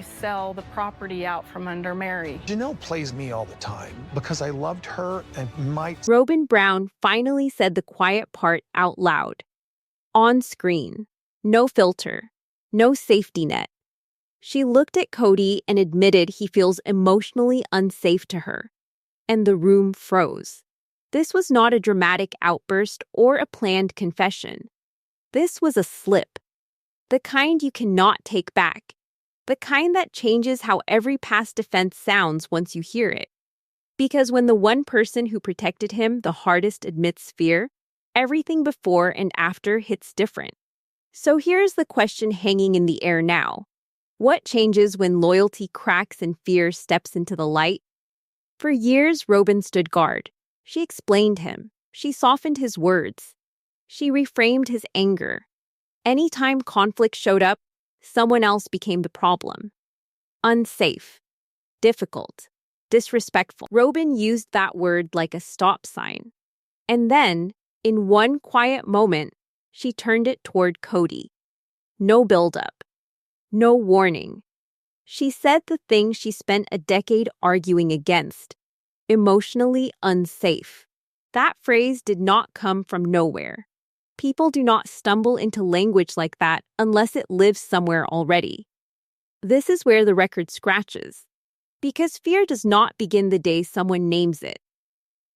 sell the property out from under Mary. Janelle plays me all the time because I loved her and might. Robyn Brown finally said the quiet part out loud. On screen. No filter. No safety net. She looked at Kody and admitted he feels emotionally unsafe to her. And the room froze. This was not a dramatic outburst or a planned confession. This was a slip. The kind you cannot take back. The kind that changes how every past defense sounds once you hear it. Because when the one person who protected him the hardest admits fear, everything before and after hits different. So here's the question hanging in the air now. What changes when loyalty cracks and fear steps into the light? For years, Robyn stood guard. She explained him. She softened his words. She reframed his anger. Anytime conflict showed up, someone else became the problem. Unsafe. Difficult. Disrespectful. Robyn used that word like a stop sign. And then, in one quiet moment, she turned it toward Kody. No buildup. No warning. She said the thing she spent a decade arguing against. Emotionally unsafe. That phrase did not come from nowhere. People do not stumble into language like that unless it lives somewhere already. This is where the record scratches. Because fear does not begin the day someone names it.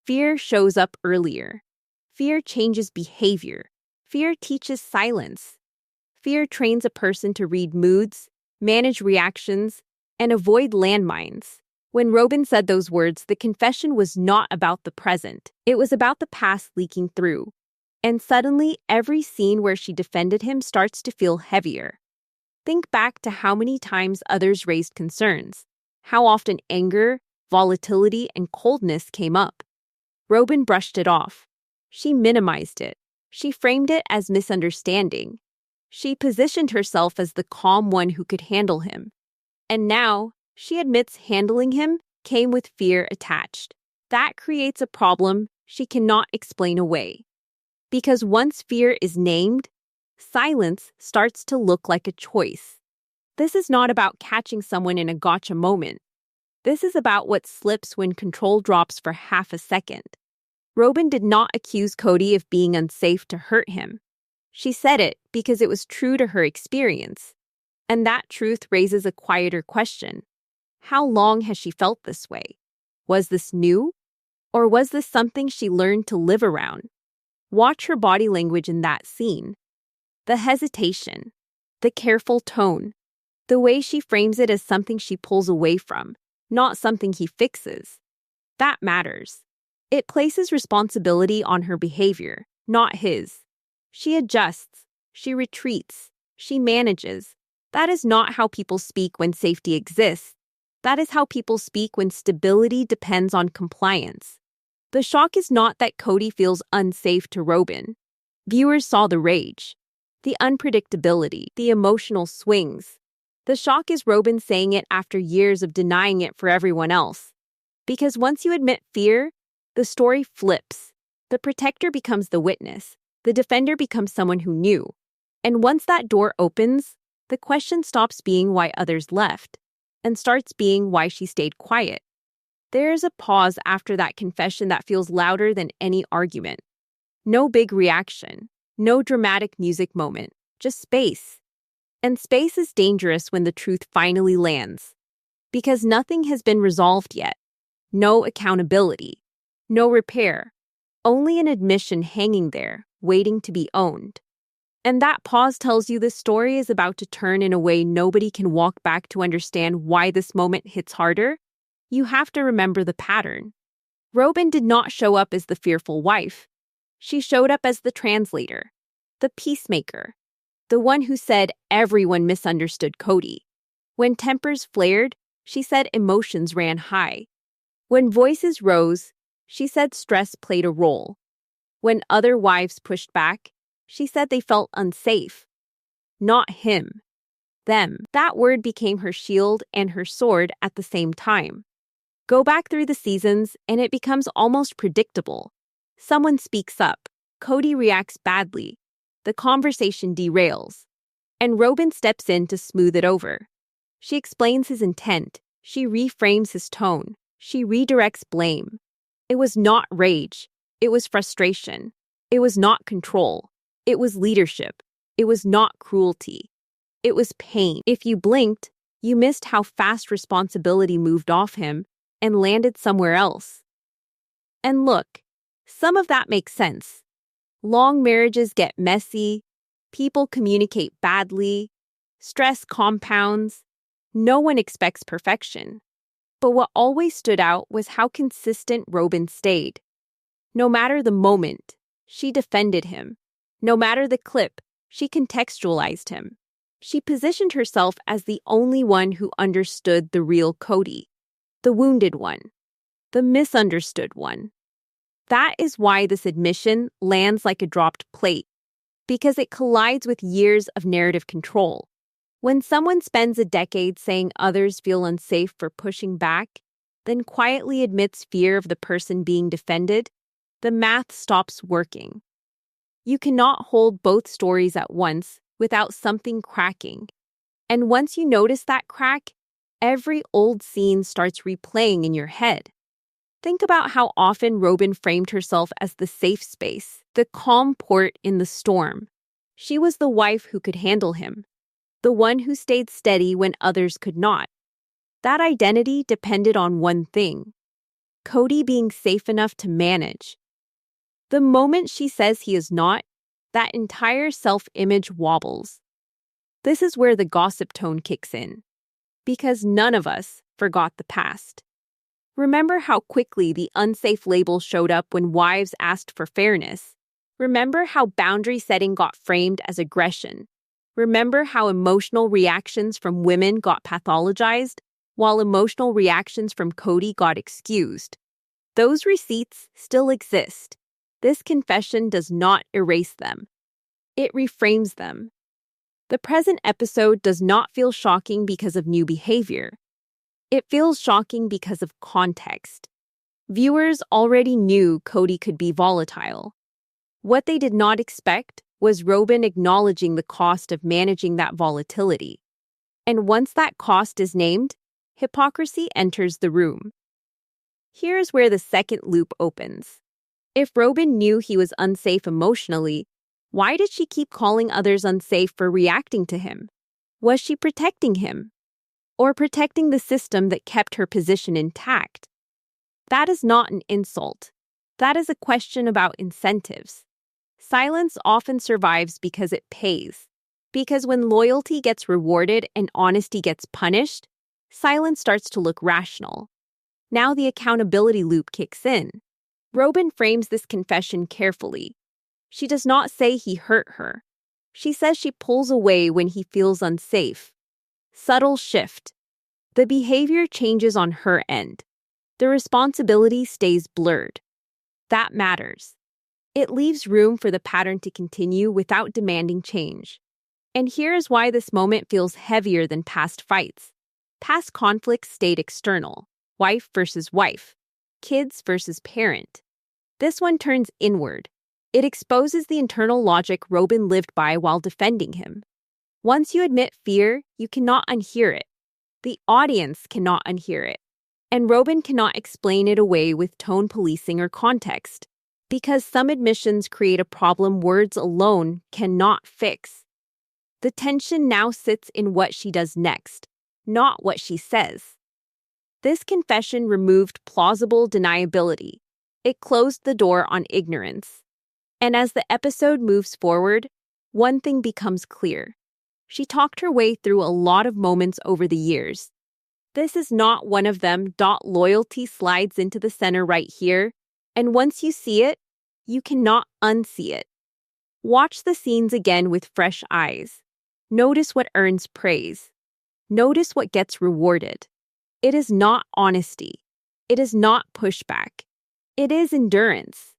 Fear shows up earlier. Fear changes behavior. Fear teaches silence. Fear trains a person to read moods, manage reactions, and avoid landmines. When Robyn said those words, the confession was not about the present. It was about the past leaking through. And suddenly, every scene where she defended him starts to feel heavier. Think back to how many times others raised concerns. How often anger, volatility, and coldness came up. Robyn brushed it off. She minimized it. She framed it as misunderstanding. She positioned herself as the calm one who could handle him. And now, she admits handling him came with fear attached. That creates a problem she cannot explain away. Because once fear is named, silence starts to look like a choice. This is not about catching someone in a gotcha moment. This is about what slips when control drops for half a second. Robyn did not accuse Kody of being unsafe to hurt him. She said it because it was true to her experience. And that truth raises a quieter question. How long has she felt this way? Was this new? Or was this something she learned to live around? Watch her body language in that scene. The hesitation, the careful tone, the way she frames it as something she pulls away from, not something he fixes. That matters. It places responsibility on her behavior, not his. She adjusts, she retreats, she manages. That is not how people speak when safety exists. That is how people speak when stability depends on compliance. The shock is not that Kody feels unsafe to Robyn. Viewers saw the rage, the unpredictability, the emotional swings. The shock is Robyn saying it after years of denying it for everyone else. Because once you admit fear, the story flips. The protector becomes the witness. The defender becomes someone who knew. And once that door opens, the question stops being why others left and starts being why she stayed quiet. There's a pause after that confession that feels louder than any argument. No big reaction, no dramatic music moment, just space. And space is dangerous when the truth finally lands. Because nothing has been resolved yet. No accountability, no repair, only an admission hanging there, waiting to be owned. And that pause tells you this story is about to turn in a way nobody can walk back to understand why this moment hits harder. You have to remember the pattern. Robyn did not show up as the fearful wife. She showed up as the translator, the peacemaker, the one who said everyone misunderstood Kody. When tempers flared, she said emotions ran high. When voices rose, she said stress played a role. When other wives pushed back, she said they felt unsafe. Not him. Them. That word became her shield and her sword at the same time. Go back through the seasons, and it becomes almost predictable. Someone speaks up. Kody reacts badly. The conversation derails. And Robyn steps in to smooth it over. She explains his intent. She reframes his tone. She redirects blame. It was not rage. It was frustration. It was not control. It was leadership. It was not cruelty. It was pain. If you blinked, you missed how fast responsibility moved off him and landed somewhere else. And look, some of that makes sense. Long marriages get messy. People communicate badly. Stress compounds. No one expects perfection. But what always stood out was how consistent Robyn stayed. No matter the moment, she defended him. No matter the clip, she contextualized him. She positioned herself as the only one who understood the real Kody, the wounded one, the misunderstood one. That is why this admission lands like a dropped plate, because it collides with years of narrative control. When someone spends a decade saying others feel unsafe for pushing back, then quietly admits fear of the person being defended, the math stops working. You cannot hold both stories at once without something cracking. And once you notice that crack, every old scene starts replaying in your head. Think about how often Robyn framed herself as the safe space, the calm port in the storm. She was the wife who could handle him, the one who stayed steady when others could not. That identity depended on one thing: Kody being safe enough to manage. The moment she says he is not, that entire self-image wobbles. This is where the gossip tone kicks in, because none of us forgot the past. Remember how quickly the unsafe label showed up when wives asked for fairness. Remember how boundary setting got framed as aggression. Remember how emotional reactions from women got pathologized, while emotional reactions from Kody got excused. Those receipts still exist. This confession does not erase them. It reframes them. The present episode does not feel shocking because of new behavior. It feels shocking because of context. Viewers already knew Kody could be volatile. What they did not expect was Robyn acknowledging the cost of managing that volatility. And once that cost is named, hypocrisy enters the room. Here's where the second loop opens. If Robyn knew he was unsafe emotionally, why did she keep calling others unsafe for reacting to him? Was she protecting him? Or protecting the system that kept her position intact? That is not an insult. That is a question about incentives. Silence often survives because it pays. Because when loyalty gets rewarded and honesty gets punished, silence starts to look rational. Now the accountability loop kicks in. Robyn frames this confession carefully. She does not say he hurt her. She says she pulls away when he feels unsafe. Subtle shift. The behavior changes on her end. The responsibility stays blurred. That matters. It leaves room for the pattern to continue without demanding change. And here is why this moment feels heavier than past fights. Past conflicts stayed external. Wife versus wife. Kids versus parent. This one turns inward. It exposes the internal logic Robyn lived by while defending him. Once you admit fear, you cannot unhear it. The audience cannot unhear it. And Robyn cannot explain it away with tone policing or context, because some admissions create a problem words alone cannot fix. The tension now sits in what she does next, not what she says. This confession removed plausible deniability. It closed the door on ignorance. And as the episode moves forward, one thing becomes clear. She talked her way through a lot of moments over the years. This is not one of them. Loyalty slides into the center right here, and once you see it, you cannot unsee it. Watch the scenes again with fresh eyes. Notice what earns praise. Notice what gets rewarded. It is not honesty. It is not pushback. It is endurance.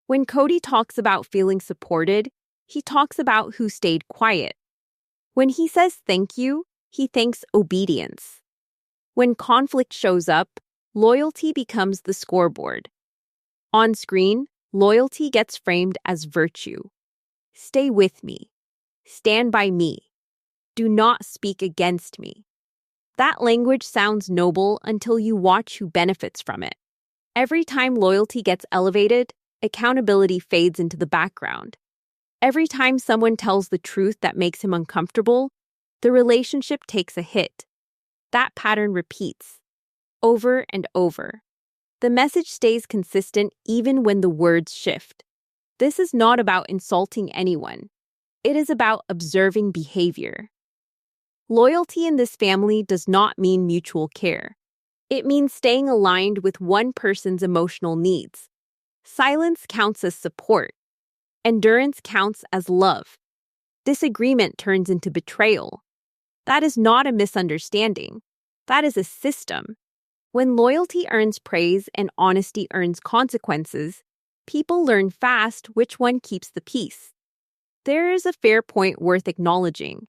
When Kody talks about feeling supported, he talks about who stayed quiet. When he says thank you, he thanks obedience. When conflict shows up, loyalty becomes the scoreboard. On screen, loyalty gets framed as virtue. Stay with me. Stand by me. Do not speak against me. That language sounds noble until you watch who benefits from it. Every time loyalty gets elevated, accountability fades into the background. Every time someone tells the truth that makes him uncomfortable, the relationship takes a hit. That pattern repeats, over and over. The message stays consistent even when the words shift. This is not about insulting anyone. It is about observing behavior. Loyalty in this family does not mean mutual care. It means staying aligned with one person's emotional needs. Silence counts as support. Endurance counts as love. Disagreement turns into betrayal. That is not a misunderstanding. That is a system. When loyalty earns praise and honesty earns consequences, people learn fast which one keeps the peace. There is a fair point worth acknowledging.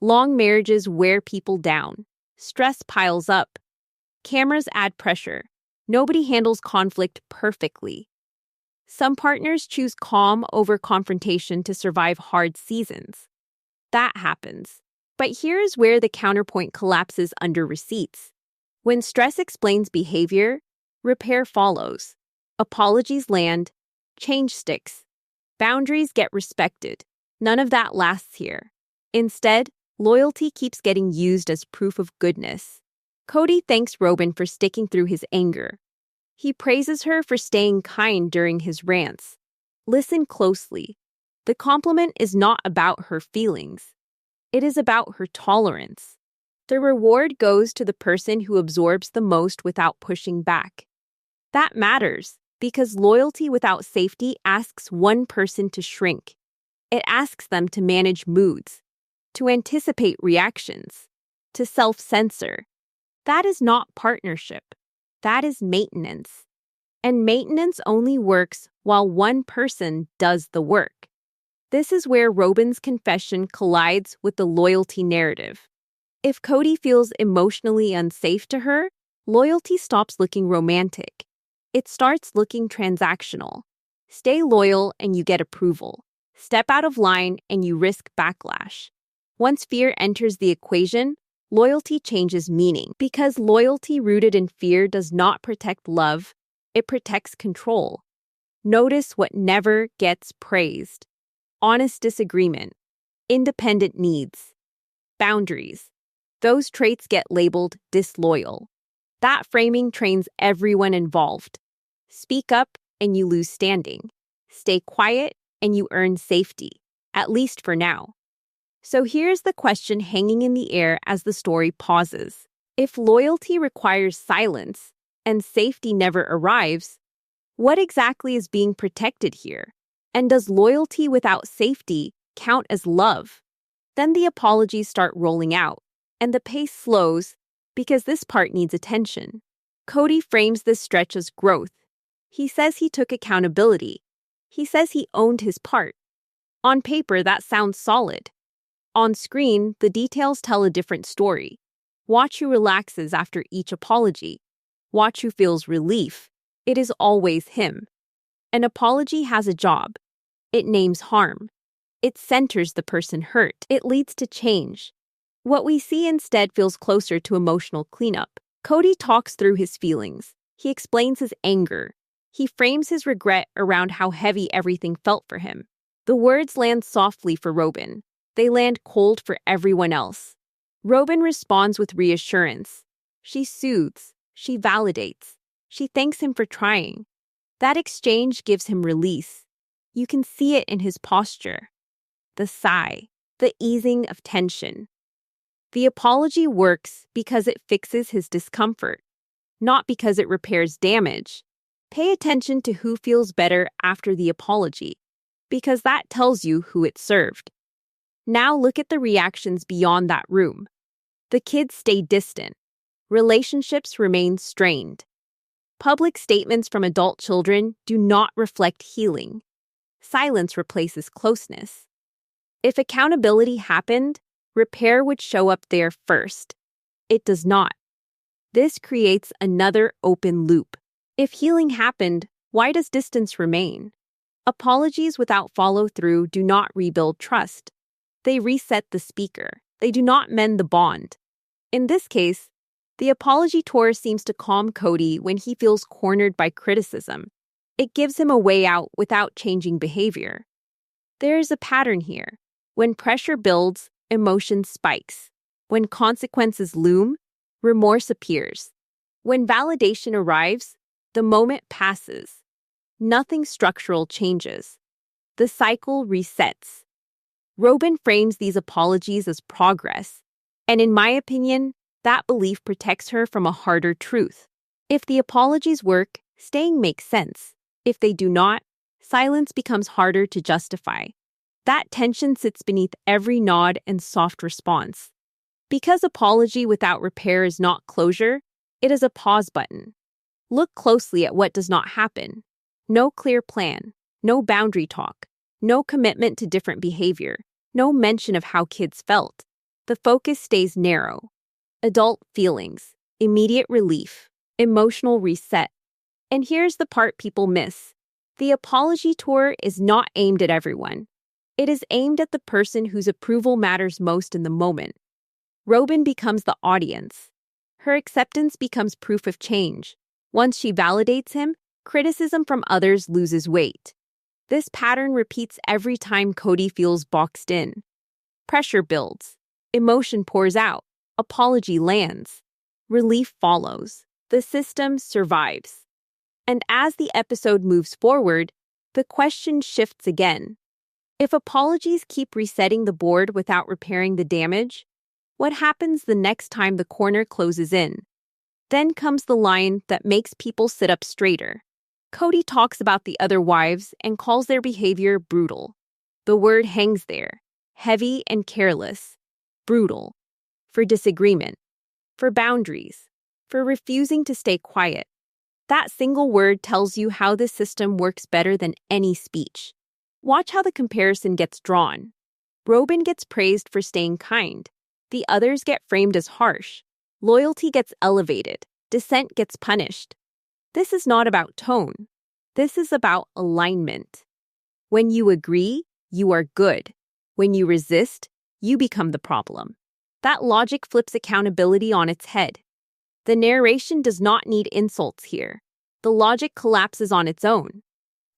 Long marriages wear people down. Stress piles up. Cameras add pressure. Nobody handles conflict perfectly. Some partners choose calm over confrontation to survive hard seasons. That happens. But here's where the counterpoint collapses under receipts. When stress explains behavior, repair follows. Apologies land, change sticks. Boundaries get respected. None of that lasts here. Instead, loyalty keeps getting used as proof of goodness. Kody thanks Robyn for sticking through his anger. He praises her for staying kind during his rants. Listen closely. The compliment is not about her feelings. It is about her tolerance. The reward goes to the person who absorbs the most without pushing back. That matters because loyalty without safety asks one person to shrink. It asks them to manage moods, to anticipate reactions, to self-censor. That is not partnership. That is maintenance. And maintenance only works while one person does the work. This is where Robyn's confession collides with the loyalty narrative. If Kody feels emotionally unsafe to her, loyalty stops looking romantic. It starts looking transactional. Stay loyal and you get approval. Step out of line and you risk backlash. Once fear enters the equation, loyalty changes meaning because loyalty rooted in fear does not protect love, it protects control. Notice what never gets praised. Honest disagreement, independent needs, boundaries. Those traits get labeled disloyal. That framing trains everyone involved. Speak up and you lose standing. Stay quiet and you earn safety, at least for now. So here's the question hanging in the air as the story pauses. If loyalty requires silence and safety never arrives, what exactly is being protected here? And does loyalty without safety count as love? Then the apologies start rolling out, and the pace slows because this part needs attention. Kody frames this stretch as growth. He says he took accountability. He says he owned his part. On paper, that sounds solid. On screen, the details tell a different story. Watch who relaxes after each apology. Watch who feels relief. It is always him. An apology has a job. It names harm. It centers the person hurt. It leads to change. What we see instead feels closer to emotional cleanup. Kody talks through his feelings. He explains his anger. He frames his regret around how heavy everything felt for him. The words land softly for Robyn. They land cold for everyone else. Robyn responds with reassurance. She soothes. She validates. She thanks him for trying. That exchange gives him release. You can see it in his posture. The sigh. The easing of tension. The apology works because it fixes his discomfort, not because it repairs damage. Pay attention to who feels better after the apology, because that tells you who it served. Now look at the reactions beyond that room. The kids stay distant. Relationships remain strained. Public statements from adult children do not reflect healing. Silence replaces closeness. If accountability happened, repair would show up there first. It does not. This creates another open loop. If healing happened, why does distance remain? Apologies without follow-through do not rebuild trust. They reset the speaker. They do not mend the bond. In this case, the apology tour seems to calm Kody when he feels cornered by criticism. It gives him a way out without changing behavior. There is a pattern here. When pressure builds, emotion spikes. When consequences loom, remorse appears. When validation arrives, the moment passes. Nothing structural changes. The cycle resets. Robyn frames these apologies as progress, and in my opinion, that belief protects her from a harder truth. If the apologies work, staying makes sense. If they do not, silence becomes harder to justify. That tension sits beneath every nod and soft response. Because apology without repair is not closure, it is a pause button. Look closely at what does not happen. No clear plan, no boundary talk, no commitment to different behavior, no mention of how kids felt. The focus stays narrow. Adult feelings, immediate relief, emotional reset. And here's the part people miss. The apology tour is not aimed at everyone. It is aimed at the person whose approval matters most in the moment. Robyn becomes the audience. Her acceptance becomes proof of change. Once she validates him, criticism from others loses weight. This pattern repeats every time Kody feels boxed in. Pressure builds. Emotion pours out. Apology lands. Relief follows. The system survives. And as the episode moves forward, the question shifts again. If apologies keep resetting the board without repairing the damage, what happens the next time the corner closes in? Then comes the line that makes people sit up straighter. Kody talks about the other wives and calls their behavior brutal. The word hangs there, heavy and careless. Brutal. For disagreement. For boundaries. For refusing to stay quiet. That single word tells you how this system works better than any speech. Watch how the comparison gets drawn. Robyn gets praised for staying kind. The others get framed as harsh. Loyalty gets elevated. Dissent gets punished. This is not about tone. This is about alignment. When you agree, you are good. When you resist, you become the problem. That logic flips accountability on its head. The narration does not need insults here. The logic collapses on its own.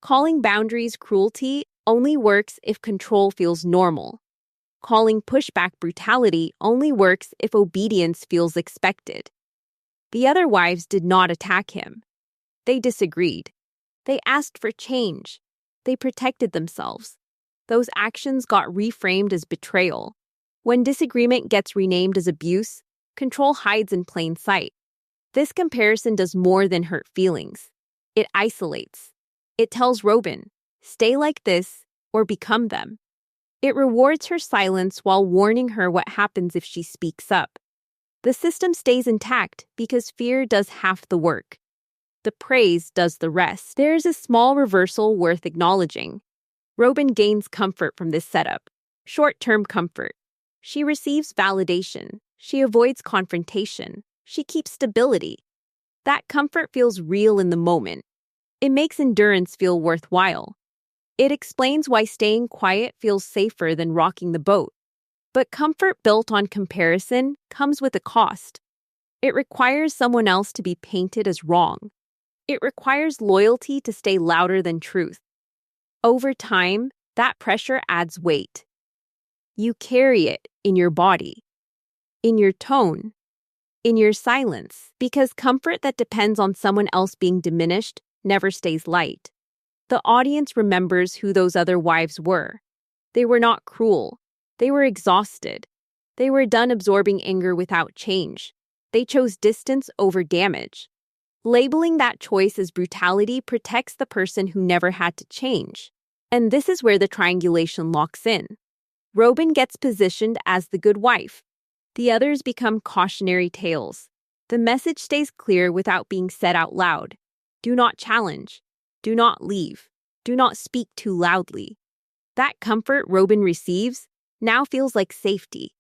Calling boundaries cruelty only works if control feels normal. Calling pushback brutality only works if obedience feels expected. The other wives did not attack him. They disagreed. They asked for change. They protected themselves. Those actions got reframed as betrayal. When disagreement gets renamed as abuse, control hides in plain sight. This comparison does more than hurt feelings. It isolates. It tells Robyn, stay like this or become them. It rewards her silence while warning her what happens if she speaks up. The system stays intact because fear does half the work. The praise does the rest. There is a small reversal worth acknowledging. Robyn gains comfort from this setup. Short-term comfort. She receives validation. She avoids confrontation. She keeps stability. That comfort feels real in the moment. It makes endurance feel worthwhile. It explains why staying quiet feels safer than rocking the boat. But comfort built on comparison comes with a cost. It requires someone else to be painted as wrong. It requires loyalty to stay louder than truth. Over time, that pressure adds weight. You carry it in your body, in your tone, in your silence, because comfort that depends on someone else being diminished never stays light. The audience remembers who those other wives were. They were not cruel. They were exhausted. They were done absorbing anger without change. They chose distance over damage. Labeling that choice as brutality protects the person who never had to change. And this is where the triangulation locks in. Robyn gets positioned as the good wife. The others become cautionary tales. The message stays clear without being said out loud. Do not challenge. Do not leave. Do not speak too loudly. That comfort Robyn receives now feels like safety,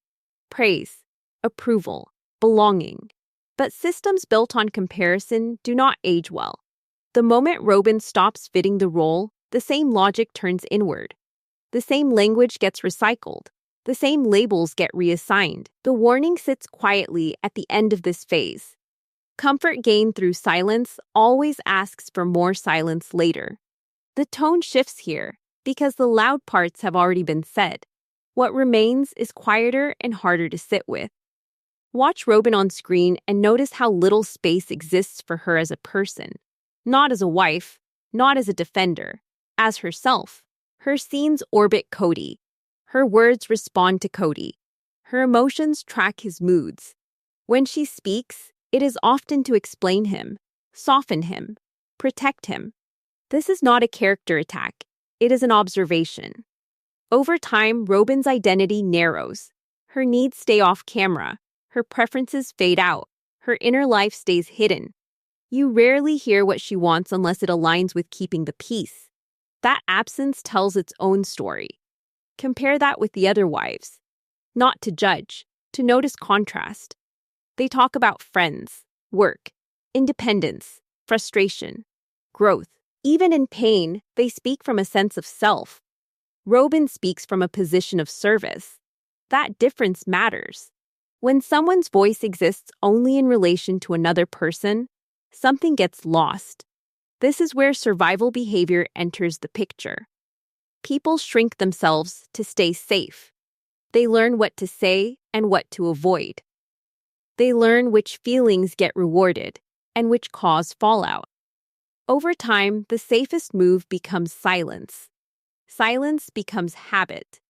praise, approval, belonging. But systems built on comparison do not age well. The moment Robyn stops fitting the role, the same logic turns inward. The same language gets recycled. The same labels get reassigned. The warning sits quietly at the end of this phase. Comfort gained through silence always asks for more silence later. The tone shifts here because the loud parts have already been said. What remains is quieter and harder to sit with. Watch Robyn on screen and notice how little space exists for her as a person. Not as a wife, not as a defender, as herself. Her scenes orbit Kody. Her words respond to Kody. Her emotions track his moods. When she speaks, it is often to explain him, soften him, protect him. This is not a character attack. It is an observation. Over time, Robyn's identity narrows. Her needs stay off camera. Her preferences fade out. Her inner life stays hidden. You rarely hear what she wants unless it aligns with keeping the peace. That absence tells its own story. Compare that with the other wives. Not to judge, to notice contrast. They talk about friends, work, independence, frustration, growth. Even in pain, they speak from a sense of self. Robyn speaks from a position of service. That difference matters. When someone's voice exists only in relation to another person, something gets lost. This is where survival behavior enters the picture. People shrink themselves to stay safe. They learn what to say and what to avoid. They learn which feelings get rewarded and which cause fallout. Over time, the safest move becomes silence. Silence becomes habit.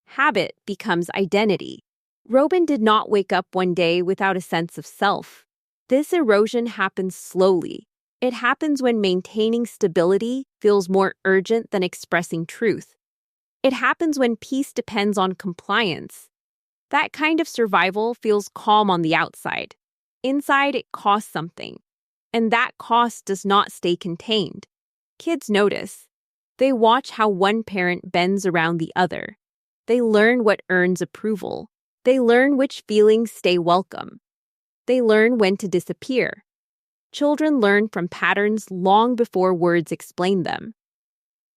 Habit becomes identity. Robyn did not wake up one day without a sense of self. This erosion happens slowly. It happens when maintaining stability feels more urgent than expressing truth. It happens when peace depends on compliance. That kind of survival feels calm on the outside. Inside, it costs something. And that cost does not stay contained. Kids notice. They watch how one parent bends around the other. They learn what earns approval. They learn which feelings stay welcome. They learn when to disappear. Children learn from patterns long before words explain them.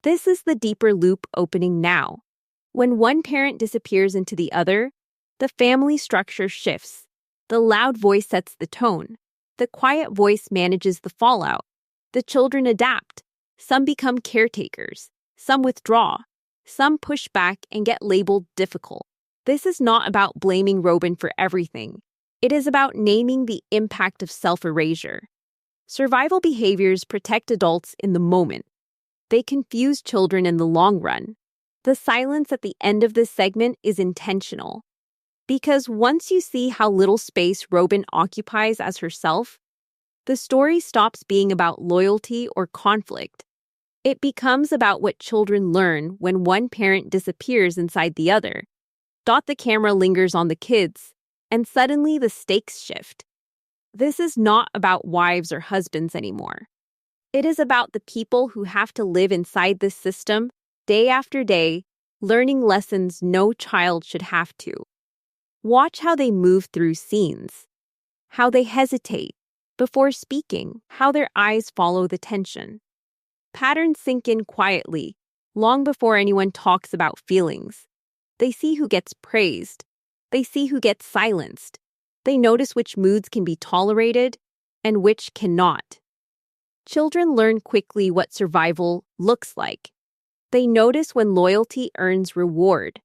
This is the deeper loop opening now. When one parent disappears into the other, the family structure shifts. The loud voice sets the tone. The quiet voice manages the fallout. The children adapt. Some become caretakers. Some withdraw. Some push back and get labeled difficult. This is not about blaming Robyn for everything. It is about naming the impact of self-erasure. Survival behaviors protect adults in the moment. They confuse children in the long run. The silence at the end of this segment is intentional. Because once you see how little space Robyn occupies as herself, the story stops being about loyalty or conflict. It becomes about what children learn when one parent disappears inside the other. The camera lingers on the kids, and suddenly the stakes shift. This is not about wives or husbands anymore. It is about the people who have to live inside this system, day after day, learning lessons no child should have to. Watch how they move through scenes, how they hesitate before speaking, how their eyes follow the tension. Patterns sink in quietly, long before anyone talks about feelings. They see who gets praised. They see who gets silenced. They notice which moods can be tolerated and which cannot. Children learn quickly what survival looks like. They notice when loyalty earns reward.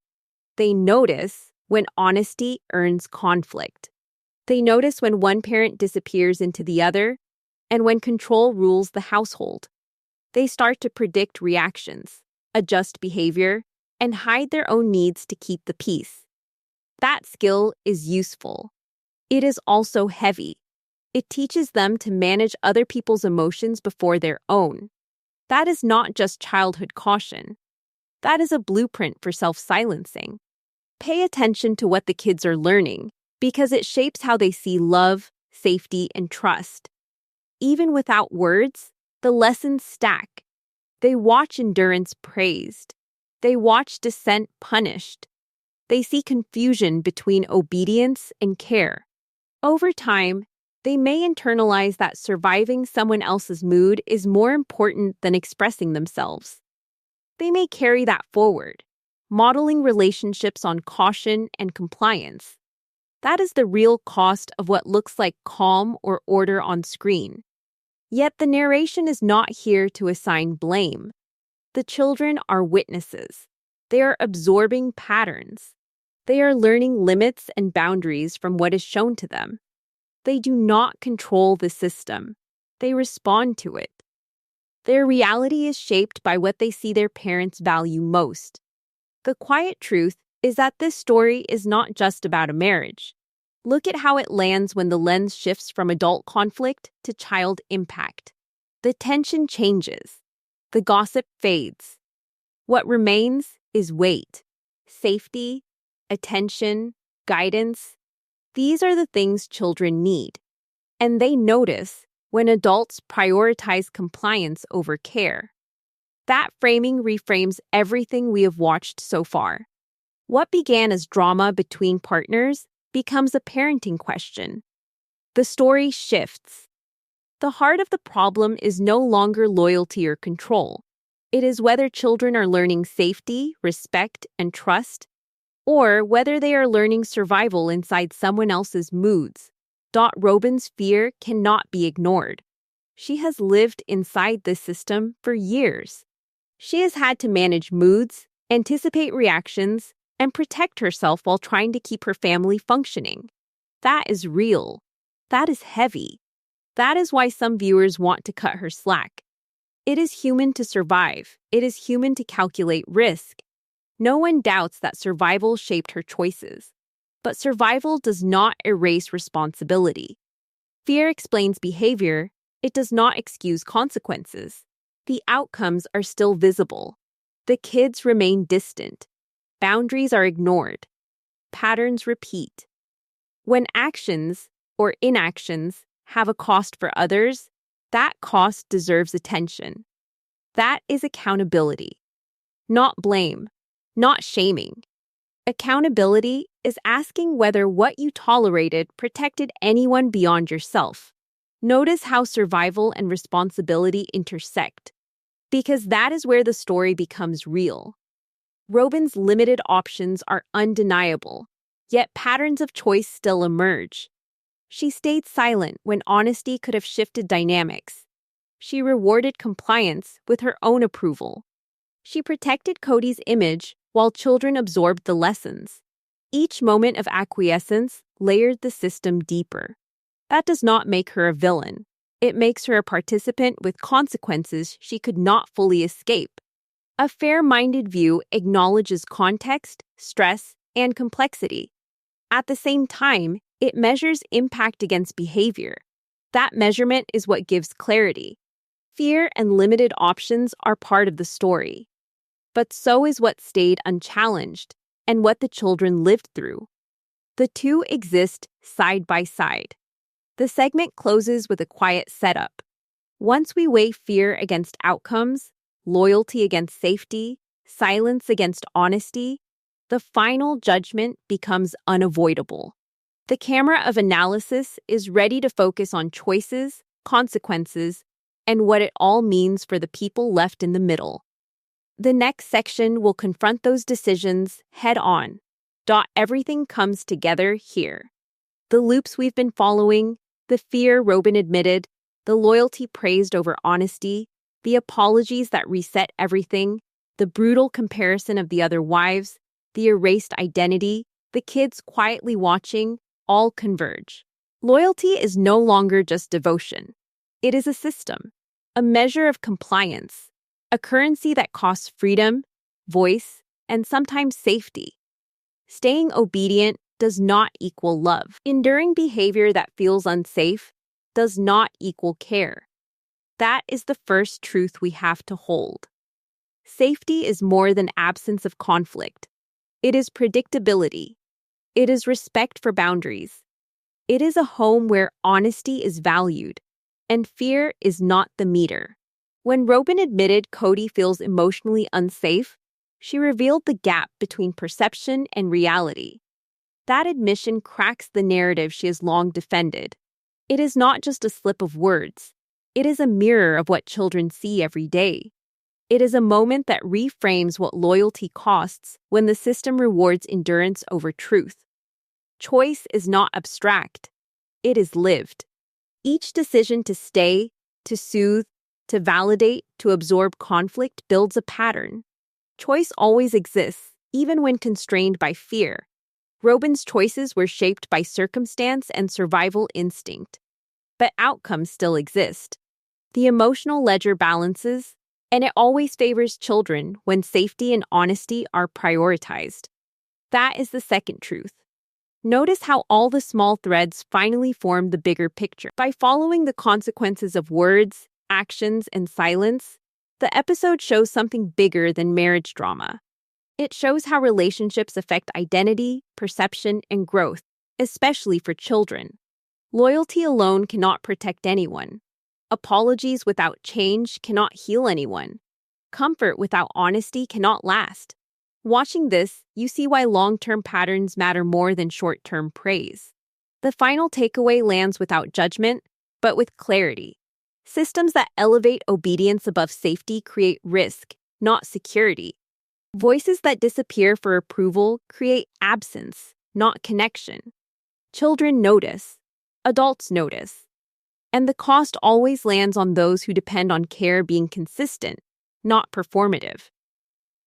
They notice when honesty earns conflict. They notice when one parent disappears into the other and when control rules the household. They start to predict reactions, adjust behavior, and hide their own needs to keep the peace. That skill is useful. It is also heavy. It teaches them to manage other people's emotions before their own. That is not just childhood caution. That is a blueprint for self-silencing. Pay attention to what the kids are learning, because it shapes how they see love, safety, and trust. Even without words, the lessons stack. They watch endurance praised. They watch dissent punished. They see confusion between obedience and care. Over time, they may internalize that surviving someone else's mood is more important than expressing themselves. They may carry that forward, modeling relationships on caution and compliance. That is the real cost of what looks like calm or order on screen. Yet the narration is not here to assign blame. The children are witnesses. They are absorbing patterns. They are learning limits and boundaries from what is shown to them. They do not control the system. They respond to it. Their reality is shaped by what they see their parents value most. The quiet truth is that this story is not just about a marriage. Look at how it lands when the lens shifts from adult conflict to child impact. The tension changes. The gossip fades. What remains is weight, safety, attention, guidance. These are the things children need. And they notice when adults prioritize compliance over care. That framing reframes everything we have watched so far. What began as drama between partners becomes a parenting question. The story shifts. The heart of the problem is no longer loyalty or control. It is whether children are learning safety, respect, and trust, or whether they are learning survival inside someone else's moods. Robyn's fear cannot be ignored. She has lived inside this system for years. She has had to manage moods, anticipate reactions, and protect herself while trying to keep her family functioning. That is real. That is heavy. That is why some viewers want to cut her slack. It is human to survive. It is human to calculate risk. No one doubts that survival shaped her choices. But survival does not erase responsibility. Fear explains behavior. It does not excuse consequences. The outcomes are still visible. The kids remain distant. Boundaries are ignored. Patterns repeat. When actions or inactions have a cost for others, that cost deserves attention. That is accountability. Not blame, not shaming. Accountability is asking whether what you tolerated protected anyone beyond yourself. Notice how survival and responsibility intersect, because that is where the story becomes real. Robyn's limited options are undeniable, yet patterns of choice still emerge. She stayed silent when honesty could have shifted dynamics. She rewarded compliance with her own approval. She protected Kody's image while children absorbed the lessons. Each moment of acquiescence layered the system deeper. That does not make her a villain. It makes her a participant with consequences she could not fully escape. A fair-minded view acknowledges context, stress, and complexity. At the same time, it measures impact against behavior. That measurement is what gives clarity. Fear and limited options are part of the story. But so is what stayed unchallenged and what the children lived through. The two exist side by side. The segment closes with a quiet setup. Once we weigh fear against outcomes, loyalty against safety, silence against honesty, the final judgment becomes unavoidable. The camera of analysis is ready to focus on choices, consequences, and what it all means for the people left in the middle. The next section will confront those decisions head on. Everything comes together here. The loops we've been following, the fear Robyn admitted, the loyalty praised over honesty, the apologies that reset everything, the brutal comparison of the other wives, the erased identity, the kids quietly watching, all converge. Loyalty is no longer just devotion. It is a system, a measure of compliance, a currency that costs freedom, voice, and sometimes safety. Staying obedient does not equal love. Enduring behavior that feels unsafe does not equal care. That is the first truth we have to hold. Safety is more than absence of conflict. It is predictability. It is respect for boundaries. It is a home where honesty is valued, and fear is not the meter. When Robyn admitted Kody feels emotionally unsafe, she revealed the gap between perception and reality. That admission cracks the narrative she has long defended. It is not just a slip of words. It is a mirror of what children see every day. It is a moment that reframes what loyalty costs when the system rewards endurance over truth. Choice is not abstract. It is lived. Each decision to stay, to soothe, to validate, to absorb conflict builds a pattern. Choice always exists, even when constrained by fear. Robyn's choices were shaped by circumstance and survival instinct. But outcomes still exist. The emotional ledger balances, and it always favors children when safety and honesty are prioritized. That is the second truth. Notice how all the small threads finally form the bigger picture. By following the consequences of words, actions, and silence, the episode shows something bigger than marriage drama. It shows how relationships affect identity, perception, and growth, especially for children. Loyalty alone cannot protect anyone. Apologies without change cannot heal anyone. Comfort without honesty cannot last. Watching this, you see why long-term patterns matter more than short-term praise. The final takeaway lands without judgment, but with clarity. Systems that elevate obedience above safety create risk, not security. Voices that disappear for approval create absence, not connection. Children notice. Adults notice. And the cost always lands on those who depend on care being consistent, not performative.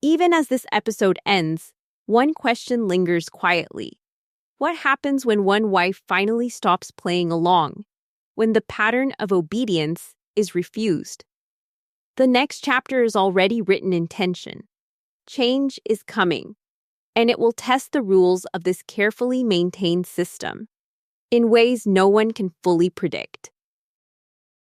Even as this episode ends, one question lingers quietly. What happens when one wife finally stops playing along? When the pattern of obedience is refused? The next chapter is already written in tension. Change is coming, and it will test the rules of this carefully maintained system in ways no one can fully predict.